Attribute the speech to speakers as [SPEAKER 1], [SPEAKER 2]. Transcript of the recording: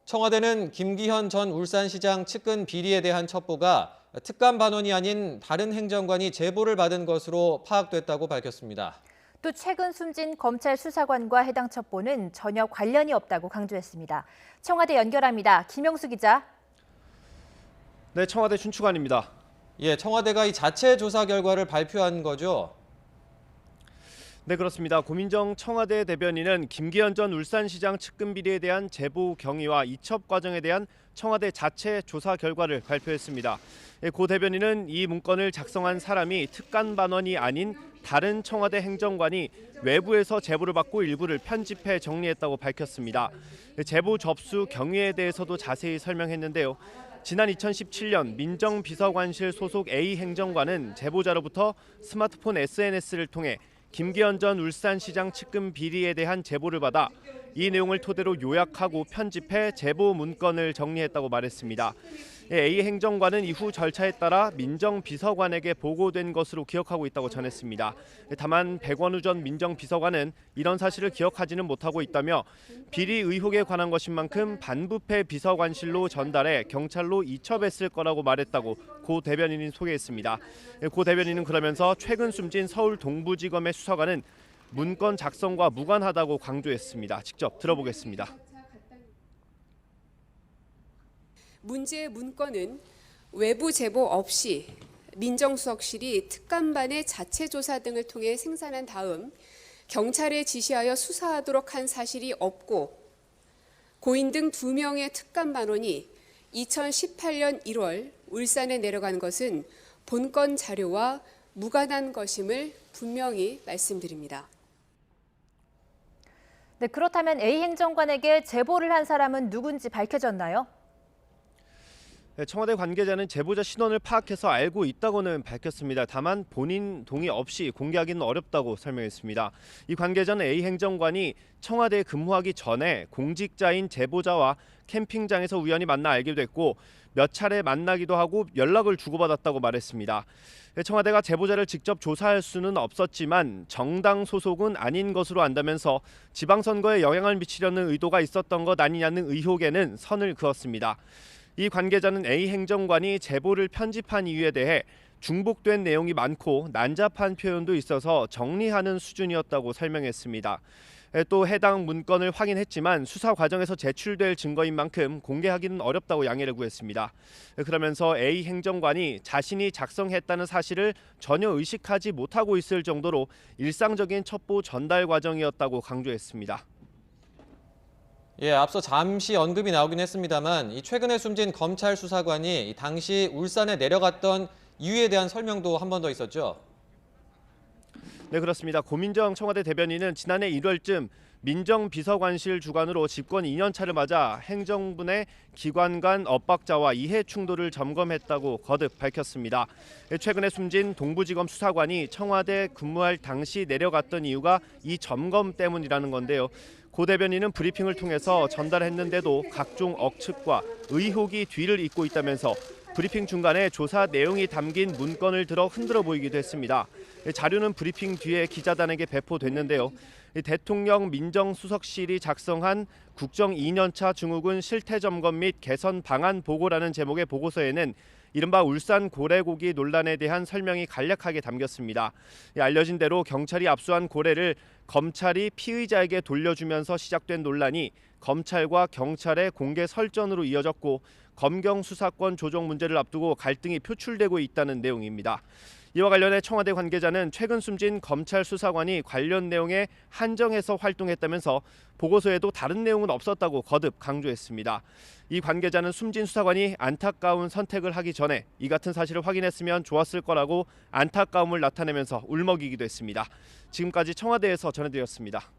[SPEAKER 1] 청와대는 김기현 전 울산시장 측근 비리에 대한 첩보가 특감 반원이 아닌 다른 행정관이 제보를 받은 것으로 파악됐다고 밝혔습니다.
[SPEAKER 2] 또 최근 숨진 검찰 수사관과 해당 첩보는 전혀 관련이 없다고 강조했습니다. 청와대 연결합니다. 김영수 기자.
[SPEAKER 3] 네, 청와대 춘추관입니다.
[SPEAKER 1] 청와대가 이 자체 조사 결과를 발표한 거죠?
[SPEAKER 3] 네, 그렇습니다. 고민정 청와대 대변인은 김기현 전 울산시장 측근 비리에 대한 제보 경위와 이첩 과정에 대한 청와대 자체 조사 결과를 발표했습니다. 고 대변인은 이 문건을 작성한 사람이 특감 반원이 아닌 다른 청와대 행정관이 외부에서 제보를 받고 일부를 편집해 정리했다고 밝혔습니다. 제보 접수 경위에 대해서도 자세히 설명했는데요. 지난 2017년 민정비서관실 소속 A 행정관은 제보자로부터 스마트폰 SNS를 통해 김기현 전 울산시장 측근 비리에 대한 제보를 받아 이 내용을 토대로 요약하고 편집해 제보 문건을 정리했다고 말했습니다. A 행정관은 이후 절차에 따라 민정비서관에게 보고된 것으로 기억하고 있다고 전했습니다. 다만 백원우 전 민정비서관은 이런 사실을 기억하지는 못하고 있다며 비리 의혹에 관한 것인 만큼 반부패 비서관실로 전달해 경찰로 이첩했을 거라고 말했다고 고 대변인이 소개했습니다. 고 대변인은 그러면서 최근 숨진 서울 동부지검의 수사관은 문건 작성과 무관하다고 강조했습니다. 직접 들어보겠습니다.
[SPEAKER 4] 문제의 문건은 외부 제보 없이 민정수석실이 특감반의 자체 조사 등을 통해 생산한 다음 경찰에 지시하여 수사하도록 한 사실이 없고 고인 등 2명의 특감반원이 2018년 1월 울산에 내려간 것은 본건 자료와 무관한 것임을 분명히 말씀드립니다.
[SPEAKER 2] 네, 그렇다면 A 행정관에게 제보를 한 사람은 누군지 밝혀졌나요?
[SPEAKER 3] 청와대 관계자는 제보자 신원을 파악해서 알고 있다고는 밝혔습니다. 다만 본인 동의 없이 공개하기는 어렵다고 설명했습니다. 이 관계자는 A 행정관이 청와대에 근무하기 전에 공직자인 제보자와 캠핑장에서 우연히 만나 알게 됐고 몇 차례 만나기도 하고 연락을 주고받았다고 말했습니다. 청와대가 제보자를 직접 조사할 수는 없었지만 정당 소속은 아닌 것으로 안다면서 지방선거에 영향을 미치려는 의도가 있었던 것 아니냐는 의혹에는 선을 그었습니다. 이 관계자는 A 행정관이 제보를 편집한 이유에 대해 중복된 내용이 많고 난잡한 표현도 있어서 정리하는 수준이었다고 설명했습니다. 또 해당 문건을 확인했지만 수사 과정에서 제출될 증거인 만큼 공개하기는 어렵다고 양해를 구했습니다. 그러면서 A 행정관이 자신이 작성했다는 사실을 전혀 의식하지 못하고 있을 정도로 일상적인 첩보 전달 과정이었다고 강조했습니다.
[SPEAKER 1] 앞서 잠시 언급이 나오긴 했습니다만 최근에 숨진 검찰 수사관이 당시 울산에 내려갔던 이유에 대한 설명도 한 번 더 있었죠?
[SPEAKER 3] 네, 그렇습니다. 고민정 청와대 대변인은 지난해 1월쯤 민정비서관실 주관으로 집권 2년차를 맞아 행정부 내 기관 간 엇박자와 이해 충돌을 점검했다고 거듭 밝혔습니다. 최근에 숨진 동부지검 수사관이 청와대 근무할 당시 내려갔던 이유가 이 점검 때문이라는 건데요. 고 대변인은 브리핑을 통해서 전달했는데도 각종 억측과 의혹이 뒤를 잇고 있다면서 브리핑 중간에 조사 내용이 담긴 문건을 들어 흔들어 보이기도 했습니다. 자료는 브리핑 뒤에 기자단에게 배포됐는데요. 대통령 민정수석실이 작성한 국정 2년차 증후군 실태점검 및 개선 방안 보고라는 제목의 보고서에는 이른바 울산 고래고기 논란에 대한 설명이 간략하게 담겼습니다. 알려진 대로 경찰이 압수한 고래를 검찰이 피의자에게 돌려주면서 시작된 논란이 검찰과 경찰의 공개 설전으로 이어졌고 검경 수사권 조정 문제를 앞두고 갈등이 표출되고 있다는 내용입니다. 이와 관련해 청와대 관계자는 최근 숨진 검찰 수사관이 관련 내용에 한정해서 활동했다면서 보고서에도 다른 내용은 없었다고 거듭 강조했습니다. 이 관계자는 숨진 수사관이 안타까운 선택을 하기 전에 이 같은 사실을 확인했으면 좋았을 거라고 안타까움을 나타내면서 울먹이기도 했습니다. 지금까지 청와대에서 전해드렸습니다.